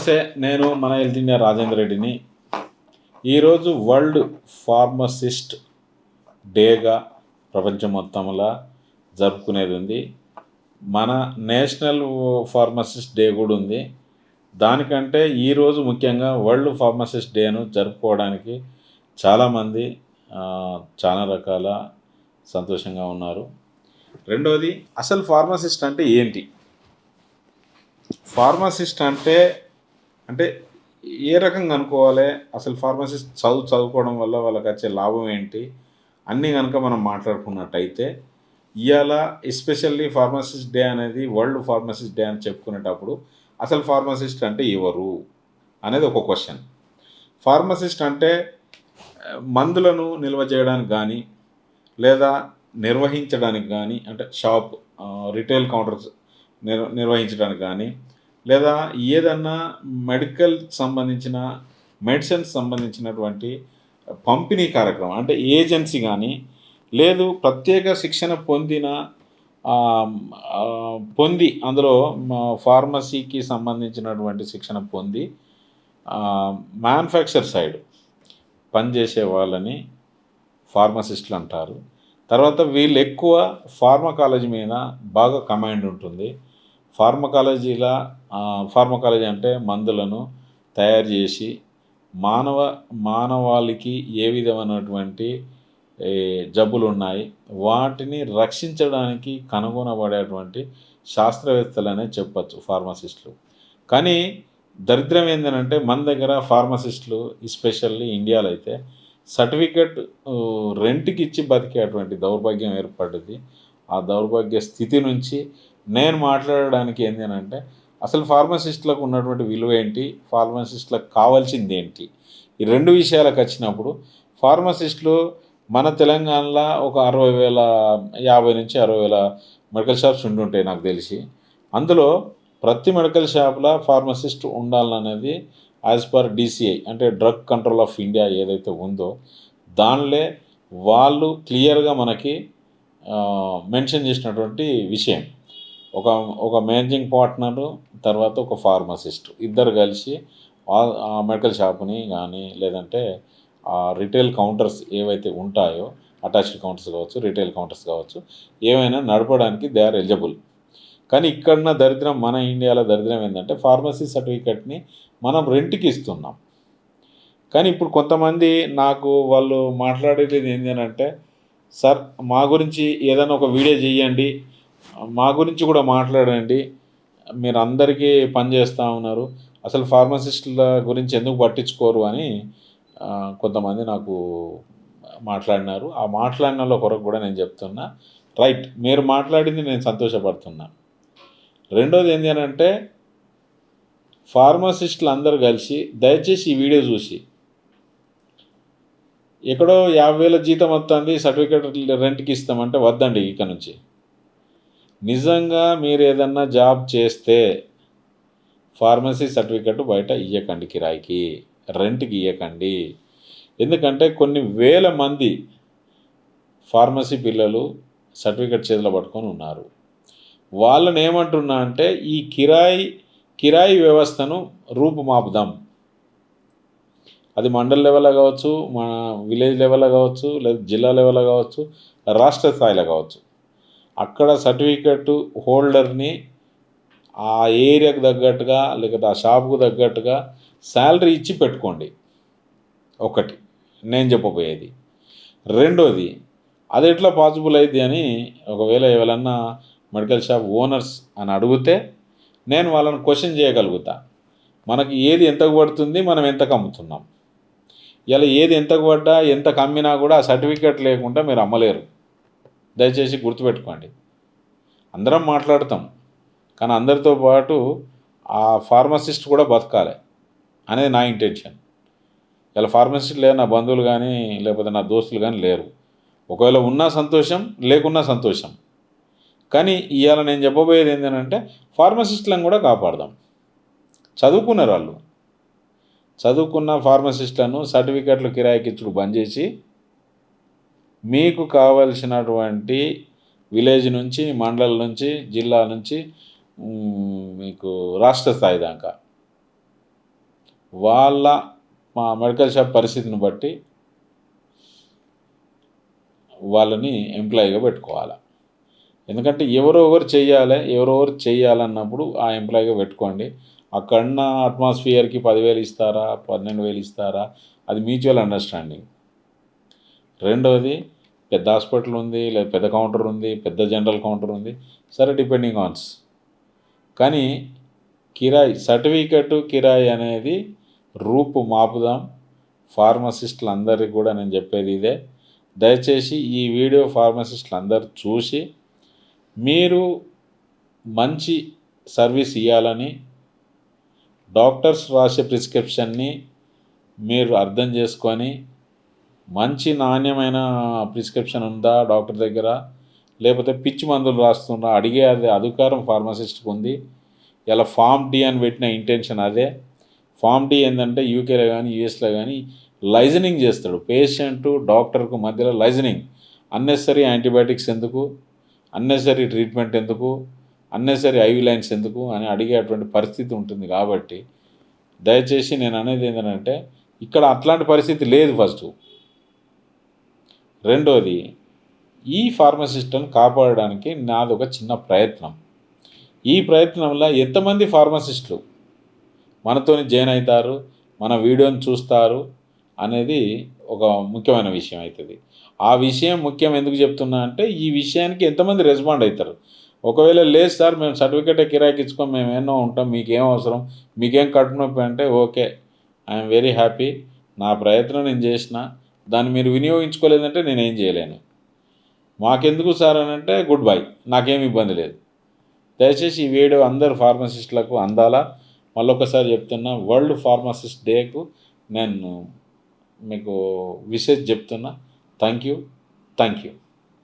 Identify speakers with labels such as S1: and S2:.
S1: నమస్తే. నేను మన హెల్త్ ఇండియా రాజేంద్ర రెడ్డిని. ఈరోజు వరల్డ్ ఫార్మసిస్ట్ డేగా ప్రపంచం మొత్తంలో జరుపుకునేది ఉంది. మన నేషనల్ ఫార్మసిస్ట్ డే కూడా ఉంది. దానికంటే ఈరోజు ముఖ్యంగా వరల్డ్ ఫార్మసిస్ట్ డేను జరుపుకోవడానికి చాలామంది చాలా రకాల సంతోషంగా ఉన్నారు. రెండోది, అసలు ఫార్మసిస్ట్ అంటే ఏంటి? ఫార్మసిస్ట్ అంటే ఏ రకంగా అనుకోవాలి? అసలు ఫార్మసిస్ట్ చదువుకోవడం వల్ల వాళ్ళకి వచ్చే లాభం ఏంటి? అన్నీ కనుక మనం మాట్లాడుకున్నట్టయితే, ఇవాళ ఎస్పెషల్లీ ఫార్మసిస్ట్ డే అనేది వరల్డ్ ఫార్మసిస్ట్ డే అని చెప్పుకునేటప్పుడు అసలు ఫార్మసిస్ట్ అంటే ఎవరు అనేది ఒక క్వశ్చన్. ఫార్మసిస్ట్ అంటే మందులను నిల్వ చేయడానికి కానీ, లేదా నిర్వహించడానికి కానీ, అంటే షాప్ రిటైల్ కౌంటర్స్ నిర్వహించడానికి కానీ, లేదా ఏదన్నా మెడిసిన్స్ సంబంధించినటువంటి పంపిణీ కార్యక్రమం అంటే ఏజెన్సీ కానీ, లేదు ప్రత్యేక శిక్షణ పొంది అందులో ఫార్మసీకి సంబంధించినటువంటి శిక్షణ పొంది మ్యానుఫ్యాక్చర్ సైడ్ పనిచేసే వాళ్ళని ఫార్మసిస్టులు అంటారు. తర్వాత వీళ్ళు ఎక్కువ ఫార్మకాలజీ మీద బాగా కమాండ్ ఉంటుంది. ఫార్మకాలజీ అంటే మందులను తయారు చేసి మానవాళికి ఏ విధమైనటువంటి జబ్బులు ఉన్నాయి వాటిని రక్షించడానికి కనుగొనబడేటువంటి శాస్త్రవేత్తలనే చెప్పచ్చు ఫార్మసిస్టులు. కానీ దరిద్రం ఏంటంటే మన దగ్గర ఫార్మసిస్టులు ఎస్పెషల్లీ ఇండియాలో అయితే సర్టిఫికెట్ రెంట్కి ఇచ్చి బతికేటువంటి దౌర్భాగ్యం ఏర్పడింది. ఆ దౌర్భాగ్య స్థితి నుంచి నేను మాట్లాడడానికి ఏంటంటే అసలు ఫార్మసిస్టులకు ఉన్నటువంటి విలువ ఏంటి, ఫార్మసిస్టులకు కావాల్సింది ఏంటి, ఈ రెండు విషయాలకు వచ్చినప్పుడు ఫార్మసిస్టులు మన తెలంగాణలో ఒక 50,000 నుంచి 60,000 మెడికల్ షాప్స్ ఉండుంటాయి నాకు తెలిసి. అందులో ప్రతి మెడికల్ షాప్లో ఫార్మసిస్ట్ ఉండాలనేది యాజ్ పర్ DCI అంటే డ్రగ్ కంట్రోల్ ఆఫ్ ఇండియా ఏదైతే ఉందో దానిలో వాళ్ళు క్లియర్గా మనకి మెన్షన్ చేసినటువంటి విషయం. ఒక మేనేజింగ్ పార్ట్నరు, తర్వాత ఒక ఫార్మసిస్ట్ ఇద్దరు కలిసి ఆ మెడికల్ షాప్ని కానీ, లేదంటే ఆ రిటైల్ కౌంటర్స్ ఏవైతే ఉంటాయో, అటాచ్డ్ కౌంటర్స్ కావచ్చు, రిటైల్ కౌంటర్స్ కావచ్చు, ఏమైనా నడపడానికి దే ఆర్ ఎలిజిబుల్. కానీ ఇక్కడున్న దరిద్రం, మన ఇండియాలో దరిద్రం ఏంటంటే ఫార్మసీ సర్టిఫికెట్ని మనం రెంట్కి ఇస్తున్నాం. కానీ ఇప్పుడు కొంతమంది వాళ్ళు మాట్లాడేది ఏంటంటే, సార్ మా గురించి ఏదైనా ఒక వీడియో చేయండి, మా గురించి కూడా మాట్లాడండి, మీరు అందరికీ పనిచేస్తూ ఉన్నారు, అసలు ఫార్మసిస్టుల గురించి ఎందుకు పట్టించుకోరు అని కొంతమంది నాకు మాట్లాడినారు. ఆ మాట్లాడిన కొరకు కూడా నేను చెప్తున్నా, రైట్, మీరు మాట్లాడింది నేను సంతోషపడుతున్నా. రెండోది ఏంటంటే ఫార్మసిస్టులు అందరూ కలిసి దయచేసి ఈ వీడియో చూసి, ఎక్కడో 50,000 జీతం వస్తుంది సర్టిఫికేట్ రెంట్కి ఇస్తామంటే వద్దండి. ఇక నుంచి నిజంగా మీరు ఏదన్నా జాబ్ చేస్తే ఫార్మసీ సర్టిఫికేట్ బయట ఇవ్వకండి, కిరాయికి రెంట్కి ఇవ్వకండి. ఎందుకంటే కొన్ని వేల మంది ఫార్మసీ పిల్లలు సర్టిఫికేట్ చేతిలో పట్టుకొని ఉన్నారు. వాళ్ళని ఏమంటున్నా అంటే ఈ కిరాయి వ్యవస్థను రూపుమాపుదాం. అది మండల్ లెవెల్లో కావచ్చు, మన విలేజ్ లెవెల్లో కావచ్చు, లేదా జిల్లా లెవెల్లో కావచ్చు, రాష్ట్ర స్థాయిలో కావచ్చు. అక్కడ సర్టిఫికెట్ హోల్డర్ని ఆ ఏరియాకు తగ్గట్టుగా, లేకపోతే ఆ షాపుకు తగ్గట్టుగా శాలరీ ఇచ్చి పెట్టుకోండి. ఒకటి నేను చెప్పబోయేది. రెండోది, అది ఎట్లా పాసిబుల్ అయింది అని ఒకవేళ ఎవరన్నా మెడికల్ షాప్ ఓనర్స్ అని అడిగితే నేను వాళ్ళని క్వశ్చన్ చేయగలుగుతా. మనకి ఏది ఎంతకు పడుతుంది, మనం ఎంతకు అమ్ముతున్నాం. ఇలా ఏది ఎంతకు పడ్డా, ఎంతకు అమ్మినా కూడా ఆ సర్టిఫికేట్ లేకుండా మీరు అమ్మలేరు. దయచేసి గుర్తుపెట్టుకోండి. అందరం మాట్లాడతాం, కానీ అందరితో పాటు ఆ ఫార్మసిస్ట్ కూడా బతకాలి అనేది నా ఇంటెన్షన్. ఇలా ఫార్మసిస్ట్ లేరు, నా బంధువులు కానీ లేకపోతే నా దోస్తులు కానీ లేరు. ఒకవేళ ఉన్నా సంతోషం, లేకున్నా సంతోషం. కానీ ఇవాళ నేను చెప్పబోయేది ఏంటంటే ఫార్మసిస్టులను కూడా కాపాడదాం. చదువుకున్న ఫార్మసిస్టులను సర్టిఫికెట్లు కిరాయికి ఇచ్చుడు బంద్ చేసి, మీకు కావలసినటువంటి విలేజ్ నుంచి, మండలం నుంచి, జిల్లా నుంచి మీకు రాష్ట్ర స్థాయి దాకా వాళ్ళ మెడికల్ షాప్ పరిస్థితిని బట్టి వాళ్ళని ఎంప్లాయీగా పెట్టుకోవాలి. ఎందుకంటే ఎవరో ఒకరు చేయాలన్నప్పుడు ఆ ఎంప్లాయీగా పెట్టుకోండి. అక్కడున్న అట్మాస్ఫియర్‌కి 10,000 ఇస్తారా? 12,000 ఇస్తారా? అది మ్యూచువల్ అండర్‌స్టాండింగ్. రెండోది పెద్ద హాస్పిటల్ ఉంది, లేదా పెద్ద కౌంటర్ ఉంది, పెద్ద జనరల్ కౌంటర్ ఉంది. సరే డిపెండింగ్ ఆన్స్. కానీ సర్టిఫికేటు కిరాయి అనేది రూపు మాపుదాం. ఫార్మసిస్టులందరికీ కూడా నేను చెప్పేది ఇదే. దయచేసి ఈ వీడియో ఫార్మసిస్టులందరూ చూసి మీరు మంచి సర్వీస్ ఇవ్వాలని, డాక్టర్స్ రాసే ప్రిస్క్రిప్షన్ని మీరు అర్థం చేసుకొని మంచి నాణ్యమైన ప్రిస్క్రిప్షన్ ఉందా డాక్టర్ దగ్గర, లేకపోతే పిచ్చి మందులు రాస్తుందా అడిగే అధికారం ఫార్మసిస్ట్కి ఉంది. ఇలా ఫామ్ డి అని పెట్టిన ఇంటెన్షన్ అదే. ఫామ్ డి ఏంటంటే యూకేలో కానీ యూఎస్లో కానీ లైజనింగ్ చేస్తాడు. పేషెంటు డాక్టర్కు మధ్యలో లైజనింగ్. అన్నెసరీ యాంటీబయాటిక్స్ ఎందుకు, అన్నెసరీ ట్రీట్మెంట్ ఎందుకు, అన్నెసరీ ఐవి లైన్స్ ఎందుకు అని అడిగేటువంటి పరిస్థితి ఉంటుంది. కాబట్టి దయచేసి నేను అనేది ఏంటంటే ఇక్కడ అట్లాంటి పరిస్థితి లేదు. ఫస్ట్ రెండోది ఈ ఫార్మసిస్ట్ని కాపాడడానికి నాది ఒక చిన్న ప్రయత్నం. ఈ ప్రయత్నంలో ఎంతమంది ఫార్మసిస్టులు మనతోని జాయిన్ అవుతారు, మన వీడియోని చూస్తారు అనేది ఒక ముఖ్యమైన విషయం అవుతుంది. ఆ విషయం ముఖ్యం ఎందుకు చెప్తున్నా అంటే ఈ విషయానికి ఎంతమంది రెస్పాండ్ అవుతారు. ఒకవేళ లేదు సార్ మేము సర్టిఫికేటే కిరాయికి ఇచ్చుకొని మేము ఏమో ఉంటాం, మీకేం అవసరం, మీకేం కడుపు నొప్పి అంటే ఓకే, ఐఎమ్ వెరీ హ్యాపీ. నా ప్రయత్నం నేను చేసిన, దాన్ని మీరు వినియోగించుకోలేదంటే నేనేం చేయలేను. మాకెందుకు సార్ అని అంటే గుడ్ బై, నాకేం ఇబ్బంది లేదు. దయచేసి ఈ వీడియో అందరు ఫార్మసిస్టులకు అందాలా. మళ్ళొకసారి చెప్తున్నా, వరల్డ్ ఫార్మసిస్ట్ డేకు నేను మీకు విషెస్ చెప్తున్నా. Thank you.